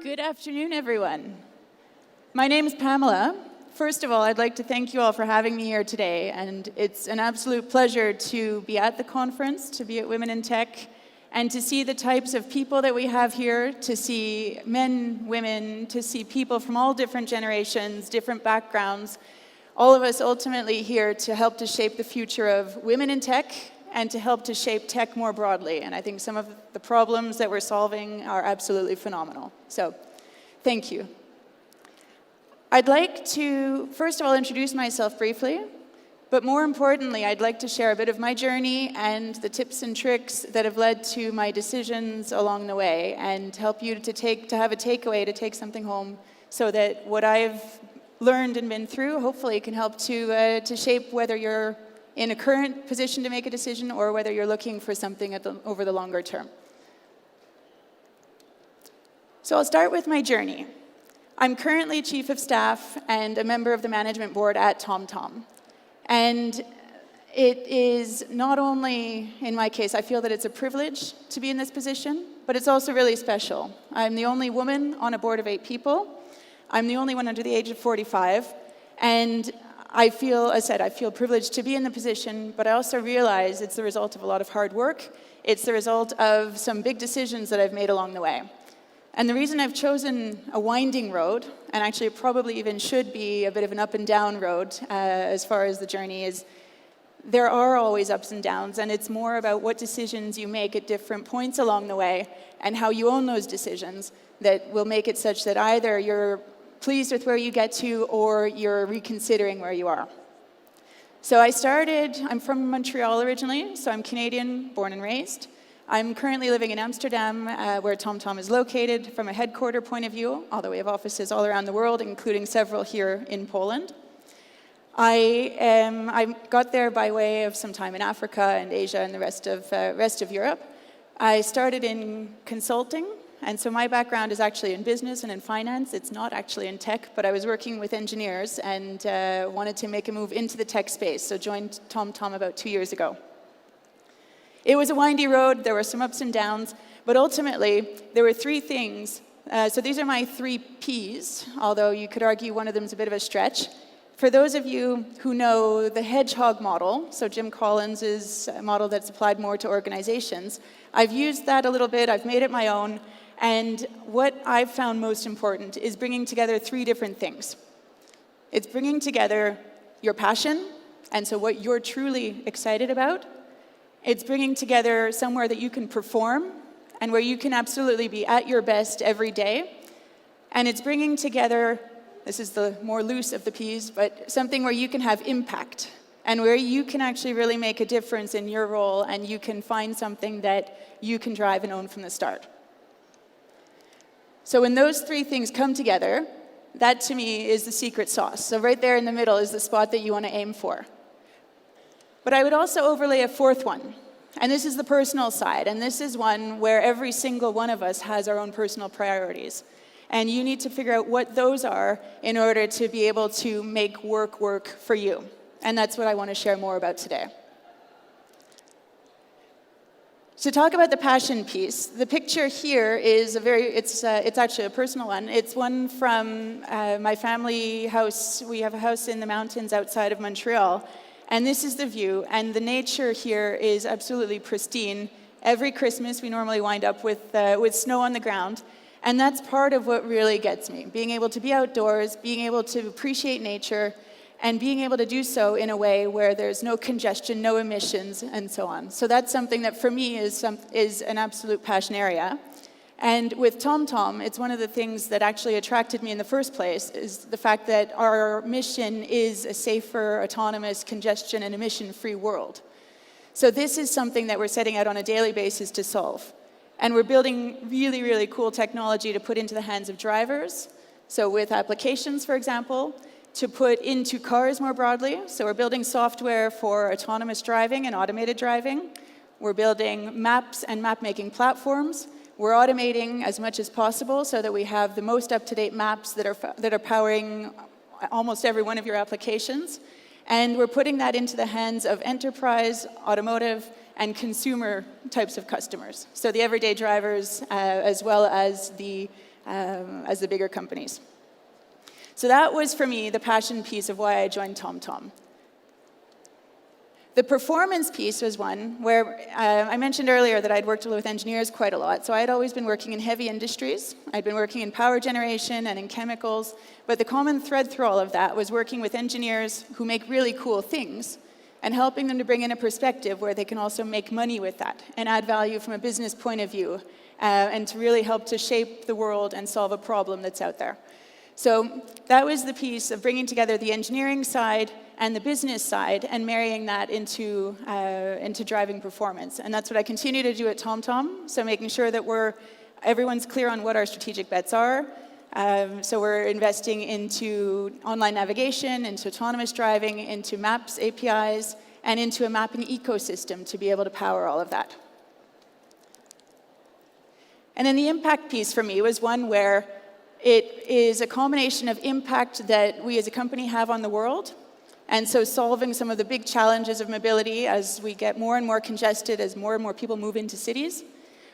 Good afternoon, everyone. My name is Pamela. First of all, I'd like to thank you all for having me here today, and it's an absolute pleasure to be at the conference, to be at Women in Tech, and to see the types of people that we have here, to see men, women, to see people from all different generations, different backgrounds, all of us ultimately here to help to shape the future of women in tech and to help to shape tech more broadly. And I think some of the problems that we're solving are absolutely phenomenal. So, thank you. I'd like to, first of all, introduce myself briefly, but more importantly, I'd like to share a bit of my journey and the tips and tricks that have led to my decisions along the way, and help you to have a takeaway, to take something home, so that what I've learned and been through hopefully can help to shape whether you're in a current position to make a decision or whether you're looking for something over the longer term. So I'll start with my journey. I'm currently Chief of Staff and a member of the management board at TomTom. And it is not only, in my case, I feel that it's a privilege to be in this position, but it's also really special. I'm the only woman on a board of 8 people. I'm the only one under the age of 45. And I feel privileged to be in the position, but I also realize it's the result of a lot of hard work. It's the result of some big decisions that I've made along the way. And the reason I've chosen a winding road, and actually it probably even should be a bit of an up and down road as far as the journey is, there are always ups and downs, and it's more about what decisions you make at different points along the way and how you own those decisions that will make it such that either you're pleased with where you get to or you're reconsidering where you are. So I'm from Montreal originally, so I'm Canadian, born and raised. I'm currently living in Amsterdam, where TomTom is located from a headquarter point of view, although we have offices all around the world, including several here in Poland. I got there by way of some time in Africa and Asia and the rest of Europe. I started in consulting, and so my background is actually in business and in finance. It's not actually in tech, but I was working with engineers and wanted to make a move into the tech space, so joined TomTom about 2 years ago. It was a windy road, there were some ups and downs, but ultimately there were 3 things. So these are my 3 Ps, although you could argue one of them is a bit of a stretch. For those of you who know the hedgehog model, so Jim Collins' model that's applied more to organizations, I've used that a little bit, I've made it my own, and what I've found most important is bringing together 3 different things. It's bringing together your passion, and so what you're truly excited about. It's bringing together somewhere that you can perform and where you can absolutely be at your best every day. And it's bringing together, this is the more loose of the P's, but something where you can have impact and where you can actually really make a difference in your role and you can find something that you can drive and own from the start. So when those 3 things come together, that to me is the secret sauce. So right there in the middle is the spot that you want to aim for. But I would also overlay a 4th one, and this is the personal side, and this is one where every single one of us has our own personal priorities. And you need to figure out what those are in order to be able to make work for you. And that's what I want to share more about today. To talk about the passion piece, the picture here is it's actually a personal one. It's one from my family house. We have a house in the mountains outside of Montreal. And this is the view, and the nature here is absolutely pristine. Every Christmas, we normally wind up with snow on the ground, and that's part of what really gets me. Being able to be outdoors, being able to appreciate nature, and being able to do so in a way where there's no congestion, no emissions, and so on. So that's something that for me is an absolute passion area. And with TomTom, it's one of the things that actually attracted me in the first place is the fact that our mission is a safer, autonomous, congestion, and emission-free world. So this is something that we're setting out on a daily basis to solve. And we're building really, really cool technology to put into the hands of drivers. So with applications, for example, to put into cars more broadly. So we're building software for autonomous driving and automated driving. We're building maps and map-making platforms. We're automating as much as possible so that we have the most up-to-date maps that are powering almost every one of your applications. And we're putting that into the hands of enterprise, automotive, and consumer types of customers. So the everyday drivers as well as the bigger companies. So that was, for me, the passion piece of why I joined TomTom. The performance piece was one where I mentioned earlier that I'd worked with engineers quite a lot. So I'd always been working in heavy industries. I'd been working in power generation and in chemicals. But the common thread through all of that was working with engineers who make really cool things and helping them to bring in a perspective where they can also make money with that and add value from a business point of view and to really help to shape the world and solve a problem that's out there. So that was the piece of bringing together the engineering side and the business side and marrying that into driving performance. And that's what I continue to do at TomTom, so making sure that everyone's clear on what our strategic bets are. So we're investing into online navigation, into autonomous driving, into maps, APIs, and into a mapping ecosystem to be able to power all of that. And then the impact piece for me was one where it is a combination of impact that we as a company have on the world, and so solving some of the big challenges of mobility as we get more and more congested, as more and more people move into cities,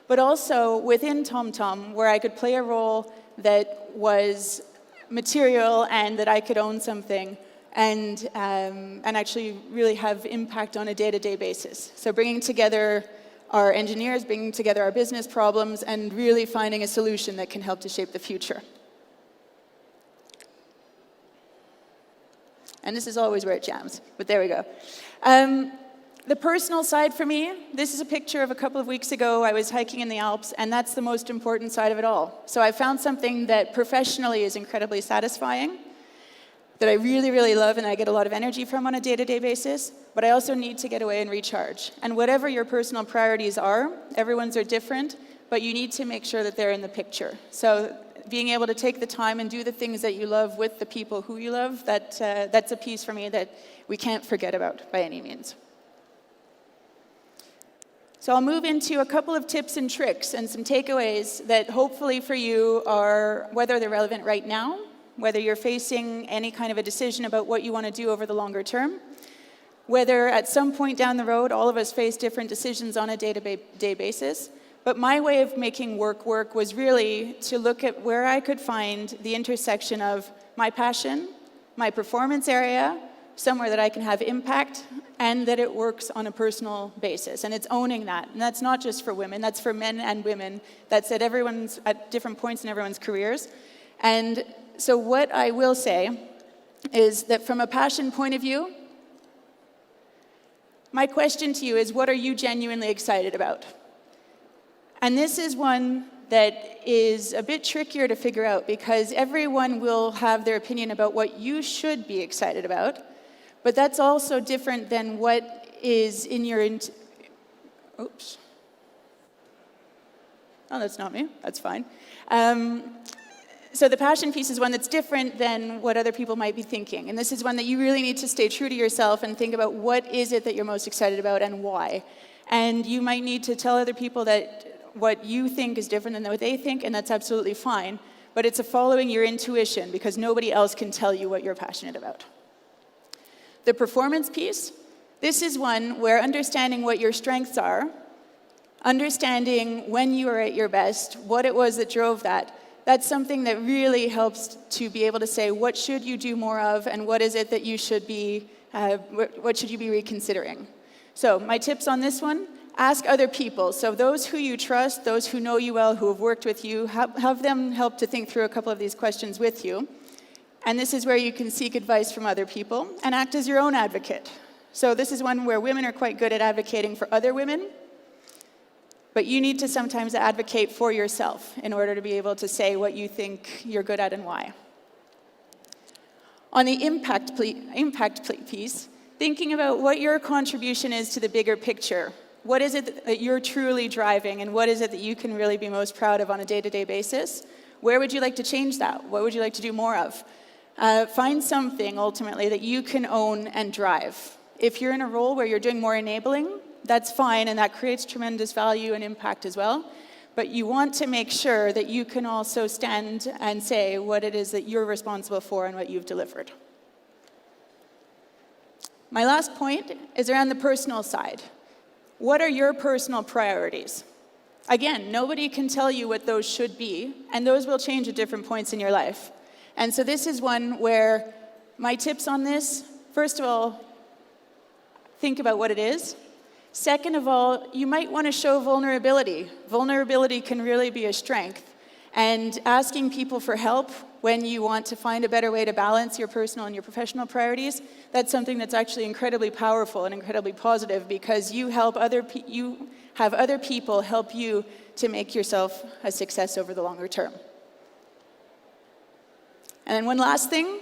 but also within TomTom, where I could play a role that was material and that I could own something and actually really have impact on a day-to-day basis. So bringing together our engineers, bringing together our business problems, and really finding a solution that can help to shape the future. And this is always where it jams, but there we go. The personal side for me, this is a picture of a couple of weeks ago. I was hiking in the Alps, and that's the most important side of it all. So I found something that professionally is incredibly satisfying, that I really, really love and I get a lot of energy from on a day-to-day basis, but I also need to get away and recharge. And whatever your personal priorities are, everyone's are different, but you need to make sure that they're in the picture. So being able to take the time and do the things that you love with the people who you love, that's a piece for me that we can't forget about by any means. So I'll move into a couple of tips and tricks and some takeaways that hopefully for you are, whether they're relevant right now, whether you're facing any kind of a decision about what you want to do over the longer term, whether at some point down the road, all of us face different decisions on a day-to-day basis. But my way of making work was really to look at where I could find the intersection of my passion, my performance area, somewhere that I can have impact, and that it works on a personal basis. And it's owning that. And that's not just for women, that's for men and women. That's at different points in everyone's careers. And so what I will say is that from a passion point of view, my question to you is, what are you genuinely excited about? And this is one that is a bit trickier to figure out because everyone will have their opinion about what you should be excited about, but that's also different than what is in your... Oops. Oh, that's not me. That's fine. So the passion piece is one that's different than what other people might be thinking. And this is one that you really need to stay true to yourself and think about what is it that you're most excited about and why. And you might need to tell other people that what you think is different than what they think, and that's absolutely fine. But it's following your intuition because nobody else can tell you what you're passionate about. The performance piece, this is one where understanding what your strengths are, understanding when you are at your best, what it was that drove that, that's something that really helps to be able to say what should you do more of and what is it that you should be, what should you be reconsidering. So my tips on this one, ask other people. So those who you trust, those who know you well, who have worked with you, have them help to think through a couple of these questions with you. And this is where you can seek advice from other people and act as your own advocate. So this is one where women are quite good at advocating for other women, but you need to sometimes advocate for yourself in order to be able to say what you think you're good at and why. On the impact piece, thinking about what your contribution is to the bigger picture. What is it that you're truly driving, and what is it that you can really be most proud of on a day-to-day basis? Where would you like to change that? What would you like to do more of? Find something, ultimately, that you can own and drive. If you're in a role where you're doing more enabling, that's fine, and that creates tremendous value and impact as well. But you want to make sure that you can also stand and say what it is that you're responsible for and what you've delivered. My last point is around the personal side. What are your personal priorities? Again, nobody can tell you what those should be, and those will change at different points in your life. And so this is one where my tips on this, first of all, think about what it is. Second of all, you might want to show vulnerability. Vulnerability can really be a strength. And asking people for help when you want to find a better way to balance your personal and your professional priorities, that's something that's actually incredibly powerful and incredibly positive, because you have other people help you to make yourself a success over the longer term. And then one last thing,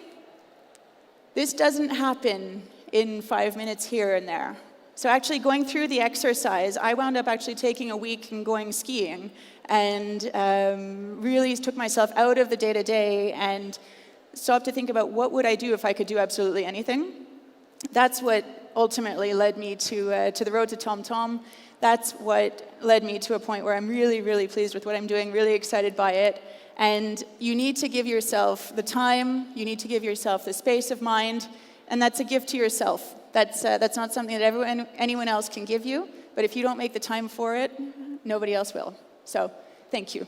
this doesn't happen in 5 minutes here and there. So actually going through the exercise, I wound up actually taking a week and going skiing, and really took myself out of the day-to-day and stopped to think about what would I do if I could do absolutely anything. That's what ultimately led me to the road to TomTom. That's what led me to a point where I'm really, really pleased with what I'm doing, really excited by it. And you need to give yourself the time, you need to give yourself the space of mind, and that's a gift to yourself. That's not something that anyone else can give you, but if you don't make the time for it, nobody else will. So, thank you.